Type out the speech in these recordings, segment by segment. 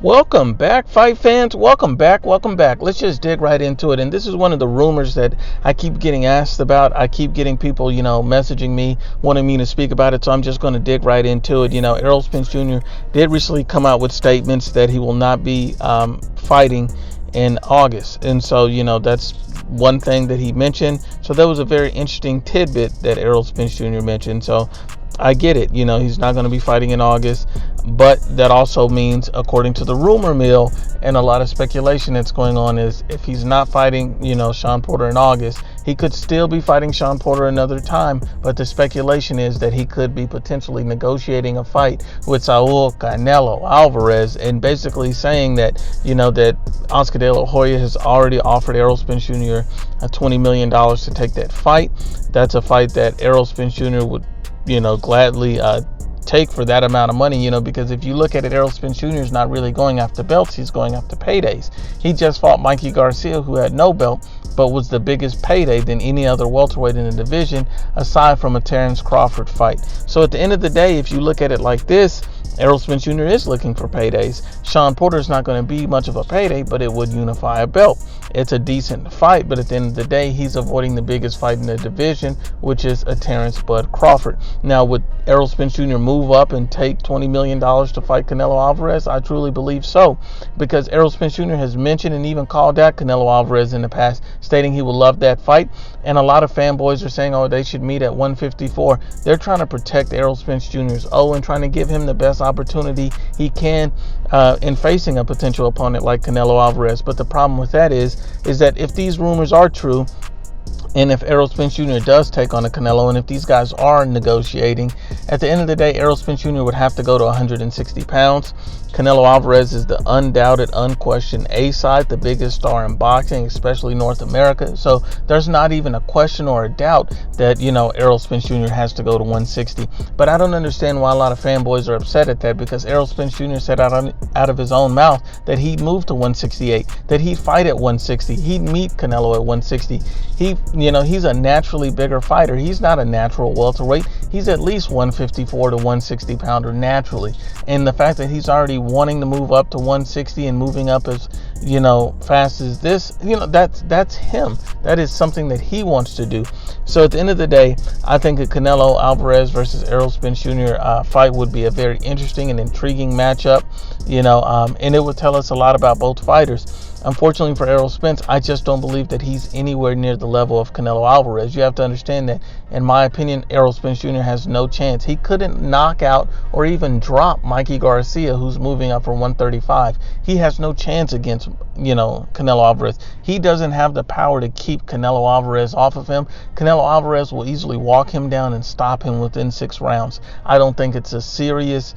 Welcome back, fight fans. Welcome back. Welcome back. Let's just dig right into it. And this is one of the rumors that I keep getting asked about. I keep getting people, messaging me, wanting me to speak about it. So I'm just going to dig right into it. Errol Spence Jr. did recently come out with statements that he will not be fighting in August. And so, that's one thing that he mentioned. So that was a very interesting tidbit that Errol Spence Jr. mentioned. So I get it. He's not going to be fighting in August. But that also means, according to the rumor mill and a lot of speculation that's going on, is if he's not fighting, Sean Porter in August, he could still be fighting Sean Porter another time. But the speculation is that he could be potentially negotiating a fight with Saul Canelo Alvarez, and basically saying that, that Oscar De La Hoya has already offered Errol Spence Jr. $20 million to take that fight. That's a fight that Errol Spence Jr. would, gladly take for that amount of money, because if you look at it, Errol Spence Jr. is not really going after belts, he's going after paydays. He just fought Mikey Garcia, who had no belt, but was the biggest payday than any other welterweight in the division, aside from a Terrence Crawford fight. So at the end of the day, if you look at it like this, Errol Spence Jr. is looking for paydays. Sean Porter is not going to be much of a payday, but it would unify a belt. It's a decent fight, but at the end of the day, he's avoiding the biggest fight in the division, which is a Terrence Bud Crawford. Now, would Errol Spence Jr. move up and take $20 million to fight Canelo Alvarez? I truly believe so, because Errol Spence Jr. has mentioned and even called out Canelo Alvarez in the past, stating he would love that fight. And a lot of fanboys are saying, they should meet at 154. They're trying to protect Errol Spence Jr.'s and trying to give him the best opportunity he can in facing a potential opponent like Canelo Alvarez. But the problem with that is that if these rumors are true, and if Errol Spence Jr. does take on a Canelo, and if these guys are negotiating, at the end of the day, Errol Spence Jr. would have to go to 160 pounds. Canelo Alvarez is the undoubted, unquestioned A-side, the biggest star in boxing, especially North America. So there's not even a question or a doubt that, Errol Spence Jr. has to go to 160. But I don't understand why a lot of fanboys are upset at that, because Errol Spence Jr. said out of his own mouth that he'd move to 168, that he'd fight at 160, he'd meet Canelo at 160. He's a naturally bigger fighter. He's not a natural welterweight. He's at least 154 to 160 pounder naturally. And the fact that he's already wanting to move up to 160 and moving up as, fast as this, that's him. That is something that he wants to do. So at the end of the day, I think a Canelo Alvarez versus Errol Spence Jr. Fight would be a very interesting and intriguing matchup, and it would tell us a lot about both fighters. Unfortunately for Errol Spence, I just don't believe that he's anywhere near the level of Canelo Alvarez. You have to understand that, in my opinion, Errol Spence Jr. has no chance. He couldn't knock out or even drop Mikey Garcia, who's moving up from 135. He has no chance against, Canelo Alvarez. He doesn't have the power to keep Canelo Alvarez off of him. Canelo Alvarez will easily walk him down and stop him within 6 rounds. I don't think it's a serious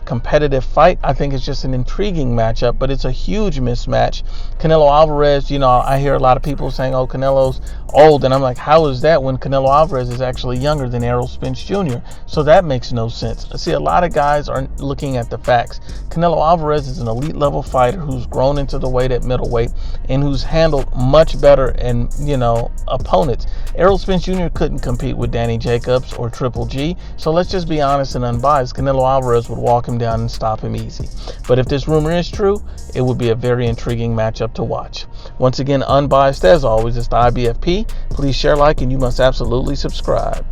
competitive fight. I think it's just an intriguing matchup, but it's a huge mismatch. Canelo Alvarez, I hear a lot of people saying, Canelo's old, and I'm like, how is that when Canelo Alvarez is actually younger than Errol Spence Jr.? So that makes no sense. See, a lot of guys are looking at the facts. Canelo Alvarez is an elite level fighter who's grown into the weight at middleweight and who's handled much better and opponents. Errol Spence Jr. couldn't compete with Danny Jacobs or Triple G, so let's just be honest and unbiased. Canelo Alvarez would walk him down and stop him easy. But if this rumor is true, it would be a very intriguing matchup to watch. Once again, unbiased as always, it's the IBFP. Please share, like, and you must absolutely subscribe.